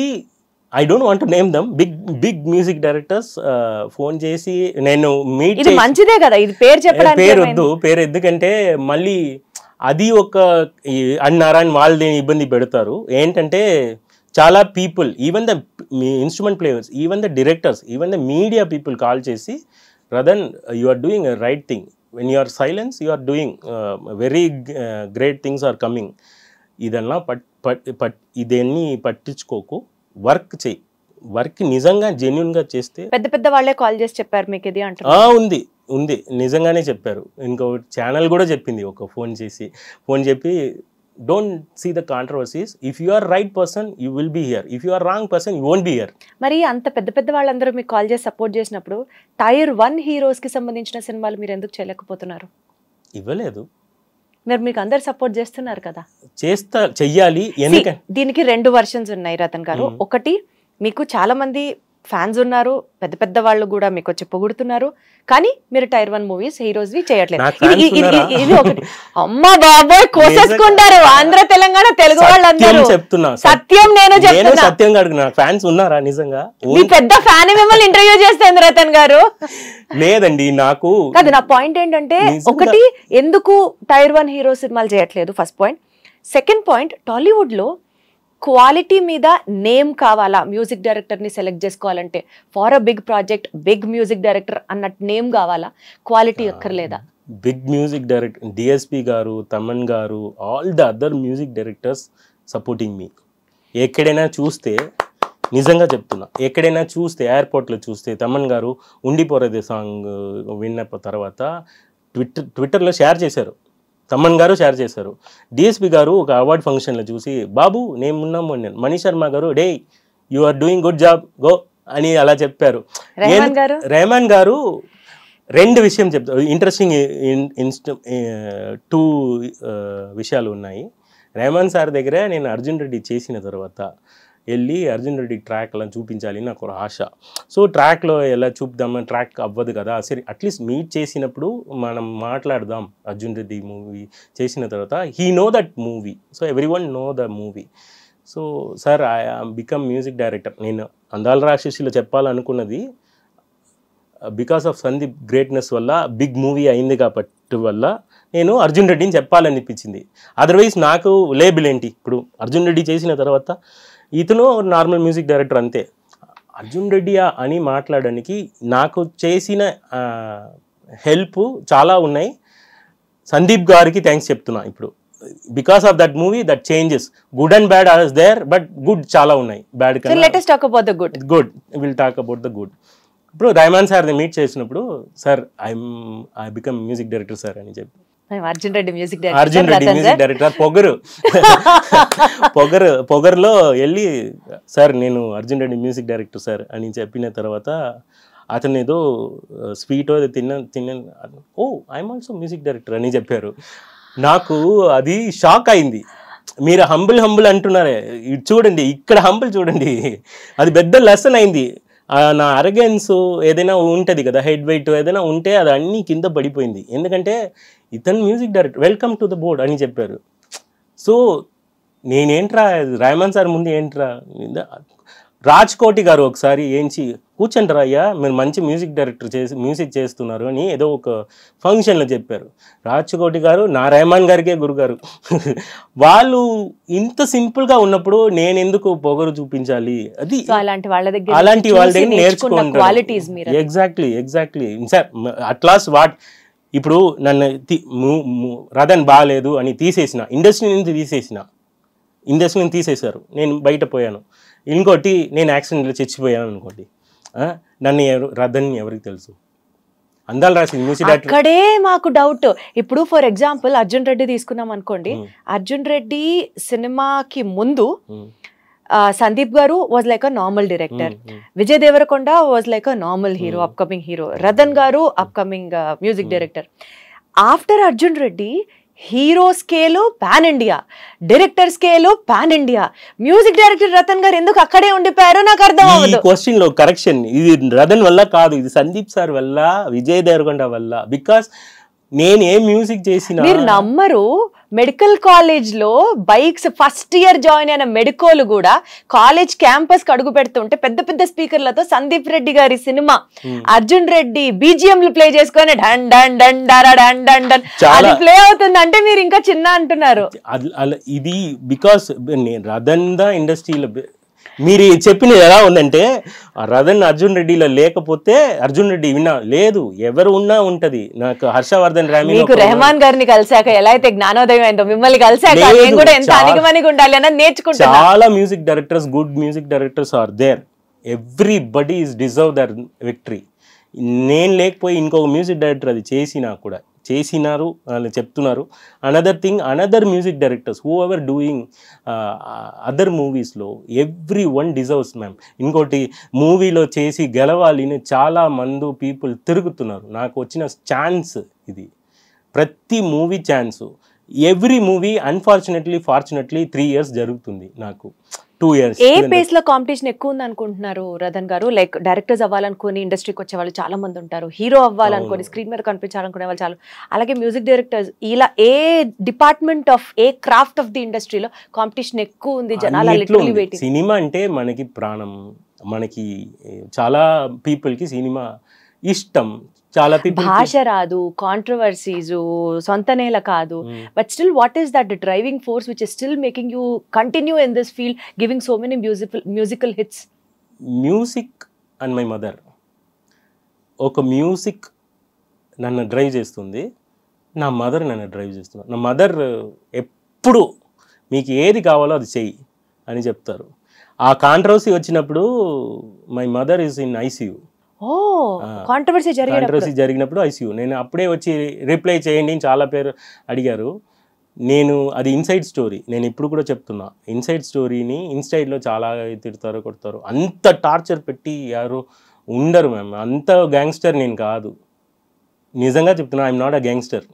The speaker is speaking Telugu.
మళ్ళీ I don't want to name them, big music directors phone చేసి నేను మీట్ ఇది మంచిదే కదా, ఇది పేరు చెప్పడానికి పేరు ఎందుకంటే మళ్ళీ అది ఒక అన్నారని వాళ్ళని ఇబ్బంది పెడతారు. ఏంటంటే చాలా people, even the instrument players, even the directors, even the media people call చేసి, rather than you are doing a right thing, when you are silence you are doing very great things are coming, ఇదన్నా ఇదన్నీ పట్టించుకోకు, వర్క్ చేయి, వర్క్ నిజంగా జెన్యున్గా చేస్తే. పెద్ద పెద్ద వాళ్ళే కాల్ చేసి చెప్పారు మీకు ఇది అంటే? ఉంది నిజంగానే చెప్పారు. ఇంకో ఛానల్ కూడా చెప్పింది, ఒక ఫోన్ చెప్పి don't see the controversies, if you are right person you will be here, if you are wrong person you won't be here. మరి అంత పెద్ద పెద్ద వాళ్ళందరూ మీకు కాల్ చేసి సపోర్ట్ చేసినప్పుడు టైర్ 1 హీరోస్కి సంబంధించిన సినిమాలు మీరు ఎందుకు చేయలేకపోతున్నారు? ఇవ్వలేదు, మీరు మీకు అందరు సపోర్ట్ చేస్తున్నారు కదా. చెయ్యాలి. దీనికి 2 వర్షన్స్ ఉన్నాయి రతన్ గారు. ఒకటి, మీకు చాలా మంది ఫ్యాన్స్ ఉన్నారు, పెద్ద పెద్ద వాళ్ళు కూడా మీకు వచ్చి పొగుడుతున్నారు, కానీ మీరు టైర్ 1 మూవీస్ హీరోస్ వి చేయట్లేదు. ఇది ఒకటి. అమ్మా బాబోయ్, కోసేసుకుంటారు ఆంధ్ర తెలంగాణ తెలుగు వాళ్ళందరూ. సత్యం నేను చెప్తున్నా, సత్యం గారు నాకు ఫ్యాన్స్ ఉన్నారా నిజంగా? మీ పెద్ద ఫ్యాన్ మిమ్మల్ని ఇంటర్వ్యూ చేస్తుంది రతన్ గారు. లేదండి, నాకు కాదు, నా పాయింట్ ఏంటంటే, ఒకటి, ఎందుకు టైర్ 1 హీరో సినిమాలు చేయట్లేదు, first point. Second point, Tollywood లో క్వాలిటీ మీద నేమ్ కావాలా? మ్యూజిక్ డైరెక్టర్ని సెలెక్ట్ చేసుకోవాలంటే for a big project big music director అన్నట్టు నేమ్ కావాలా, క్వాలిటీ అక్కర్లేదా? Big music director DSP garu, Thaman garu, all the other music directors supporting me. ఎక్కడైనా చూస్తే, నిజంగా చెప్తున్నా, ఎక్కడైనా చూస్తే, ఎయిర్పోర్ట్లో చూస్తే తమన్ గారు ఉండిపోరేదే సాంగ్ విన్న తర్వాత ట్విట్టర్లో షేర్ చేశారు, తమన్ గారు షేర్ చేశారు. డిఎస్పి గారు ఒక అవార్డ్ ఫంక్షన్లో చూసి, బాబు నేను ఉన్నాము అని, మణి శర్మ గారు they you are doing good job go అని అలా చెప్పారు. రెహమాన్ గారు 2 విషయం చెప్తారు, ఇంట్రెస్టింగ్ 2 విషయాలు ఉన్నాయి. రెహమాన్ సార్ దగ్గర నేను అర్జున్ రెడ్డి చేసిన తర్వాత వెళ్ళి అర్జున్ రెడ్డి ట్రాక్ అలా చూపించాలి నాకు ఒక ఆశ. సో ట్రాక్లో ఎలా చూపుదామని, ట్రాక్ అవ్వదు కదా, సరే అట్లీస్ట్ మీట్ చేసినప్పుడు మనం మాట్లాడదాం. అర్జున్ రెడ్డి మూవీ చేసిన తర్వాత he know that movie, so everyone know the movie. So sir I become music director. నేను అందాల రాక్షసిలో చెప్పాలనుకున్నది బికాస్ ఆఫ్ సందీప్ గ్రేట్నెస్ వల్ల బిగ్ మూవీ అయింది కాబట్టి వల్ల నేను అర్జున్ రెడ్డిని చెప్పాలనిపించింది. అదర్వైజ్ నాకు లేబుల్ ఏంటి, ఇప్పుడు అర్జున్ రెడ్డి చేసిన తర్వాత ఇతను నార్మల్ మ్యూజిక్ డైరెక్టర్ అంతే. అర్జున్ రెడ్డి అని మాట్లాడడానికి నాకు చేసిన హెల్ప్ చాలా ఉన్నాయి. సందీప్ గారికి థ్యాంక్స్ చెప్తున్నా ఇప్పుడు, because of that movie that changes, good and bad are there, but good చాలా ఉన్నాయి, bad good will talk about the good. ఇప్పుడు రెహమాన్ సార్ని మీట్ చేసినప్పుడు, sir I become music director sir అని చెప్పి, అర్జున్ రెడ్డి మ్యూజిక్ డైరెక్టర్ పొగరులో వెళ్ళి, సార్ నేను Arjun Reddy music director sir అని చెప్పిన తర్వాత అతను ఏదో స్వీట్ తిన్న oh I'm also music director అని చెప్పారు. నాకు అది షాక్ అయింది. మీరు హంబుల్ అంటున్నారే, ఇది చూడండి, ఇక్కడ హంబుల్ చూడండి, అది పెద్ద లెసన్ అయింది. నా అరగెన్స్ ఏదైనా ఉంటుంది కదా, హెడ్ వెయిట్ ఏదైనా ఉంటే అది అన్నీ కింద పడిపోయింది. ఎందుకంటే ఇతను music director, welcome to the board అని చెప్పారు. సో నేనేంట్రా రెహమాన్ సార్ ముందు ఏంట్రా, రాజ్ కోటి గారు ఒకసారి ఏంచి కూర్చోండి రా అయ్యా, మీరు మంచి మ్యూజిక్ డైరెక్టర్ మ్యూజిక్ చేస్తున్నారు అని ఏదో ఒక ఫంక్షన్లో చెప్పారు. రాజ్ కోటి గారు నా రెహమాన్ గారికే గురుగారు. వాళ్ళు ఇంత సింపుల్గా ఉన్నప్పుడు నేను ఎందుకు పొగరు చూపించాలి? అది అలాంటి వాళ్ళ దగ్గర నేర్చుకోండి. Exactly sir. అట్లాస్ వాట్ ఇప్పుడు నన్ను రదన్ బాగాలేదు అని తీసేసిన, ఇండస్ట్రీని తీసేశారు, నేను బయట పోయాను. ఇంకోటి నేను యాక్సిడెంట్లో చచ్చిపోయాను అనుకోండి, నన్ను రదన్ ఎవరికి తెలుసు? అందాలు రాసింది మ్యూజిక్ డైరెక్టర్. అక్కడే మాకు డౌట్. ఇప్పుడు ఫర్ ఎగ్జాంపుల్ అర్జున్ రెడ్డి తీసుకున్నాం అనుకోండి, అర్జున్ రెడ్డి సినిమాకి ముందు Sandeep garu was like a normal director, Vijay Deverakonda was like a normal hero, upcoming hero, Radhan garu upcoming music director. After Arjun Reddy hero scale pan India, director scale pan India, music director Radhan garu ఎందుకు అక్కడే ఉండిపోయారో నాకు అర్థం అవ్వదు. క్వశ్చన్ లో కరెక్షన్, ఇది రతన్ వల్ల కాదు, ఇది సందీప్ సార్ వల్ల, విజయ్ దేవరకొండ వల్ల. బికాస్ నేను ఏ మ్యూజిక్ చేసినా మీరు నమ్మరు, మెడికల్ కాలేజ్ లో బైక్స్ ఫస్ట్ ఇయర్ జాయిన్ అయిన మెడికోలు కూడా కాలేజ్ క్యాంపస్ కి అడుగు పెడుతుంటే పెద్ద పెద్ద స్పీకర్లతో సందీప్ రెడ్డి గారి సినిమా అర్జున్ రెడ్డి బీజిఎంలు ప్లే చేసుకొని ఢన్ ఢన్ ఢన్ డరా ఢన్ ఢన్ ఢన్ అది ప్లే అవుతుంది అంటే మీరు ఇంకా చిన్న అంటున్నారు. ఇది బికాస్ రదన్ ద ఇండస్ట్రీలో మీరు చెప్పింది ఎలా ఉందంటే రదన్ అర్జున్ రెడ్డిలో లేకపోతే అర్జున్ రెడ్డి విన్నా లేదు, ఎవరు ఉన్నా ఉంటది. నాకు హర్షవర్ధన్ రామి మీకు రెహమాన్ గారిని కలిసాక ఎలా అయితే జ్ఞానోదయం అయిందో మిమ్మల్ని కలిసాక నేను కూడా ఎంత అనిగమనిగా ఉండాలి అన్నది నేర్చుకుంటాను. చాలా music directors, good music directors are there. Everybody is deserve their victory. నేను లేకపోయి ఇంకొక మ్యూజిక్ డైరెక్టర్ అది చేసినారు వాళ్ళు చెప్తున్నారు. Another thing, another music directors whoever doing other మూవీస్లో ఎవ్రీ వన్ డిజర్వ్స్ మ్యామ్. ఇంకోటి మూవీలో చేసి గెలవాలి చాలా మంది పీపుల్ తిరుగుతున్నారు. నాకు వచ్చిన ఛాన్స్ ఇది, ప్రతి movie chance. Every movie fortunately 3 years జరుగుతుంది, నాకు 2 years. ఏ పేస్ లో కాంపిటీషన్ ఎక్కువ ఉంది అనుకుంటున్నారు రదన్ గారు? లైక్ డైరెక్టర్స్ అవ్వాలనుకుని ఇండస్ట్రీకి వచ్చే వాళ్ళు చాలా మంది ఉంటారు, హీరో అవ్వాలనుకుని స్క్రీన్ మీద కనిపించాలనుకునే వాళ్ళు చాలా, అలాగే మ్యూజిక్ డైరెక్టర్స్, ఇలా ఏ డిపార్ట్మెంట్ ఆఫ్ ఏ క్రాఫ్ట్ ఆఫ్ ది ఇండస్ట్రీలో కాంపిటీషన్ ఎక్కువ ఉంది? జనాలు లిటరల్లీ వెయిటింగ్. సినిమా అంటే మనకి ప్రాణం, మనకి చాలా పీపుల్ కి సినిమా ఇష్టం. చాలా పీపుల్ భాష రాదు, కాంట్రవర్సీస్, సొంత నేల కాదు, but still what is that driving force which is still making you continue in this field, giving so many musical hits? Music and my mother. ఒక మ్యూజిక్ నన్ను డ్రైవ్ చేస్తుంది, నా మదర్ నన్ను డ్రైవ్ చేస్తున్నారు. నా మదర్ ఎప్పుడు మీకు ఏది కావాలో అది చెయ్యి అని చెప్తారు. ఆ కాంట్రవర్సీ వచ్చినప్పుడు my mother is in ICU. Controversy జరిగినప్పుడు ఐసీయూ నేను అప్పుడే వచ్చి రిప్లై చేయండి అని చాలా పేరు అడిగారు. నేను అది ఇన్సైడ్ స్టోరీ, నేను ఇప్పుడు కూడా చెప్తున్నా. ఇన్సైడ్ స్టోరీని ఇన్సైడ్లో చాలా తిడతారు, కొడతారు. అంత టార్చర్ పెట్టి ఎవరు ఉండరు మ్యామ్. అంత గ్యాంగ్స్టర్ నేను కాదు, నిజంగా చెప్తున్నా. I'm not a gangster.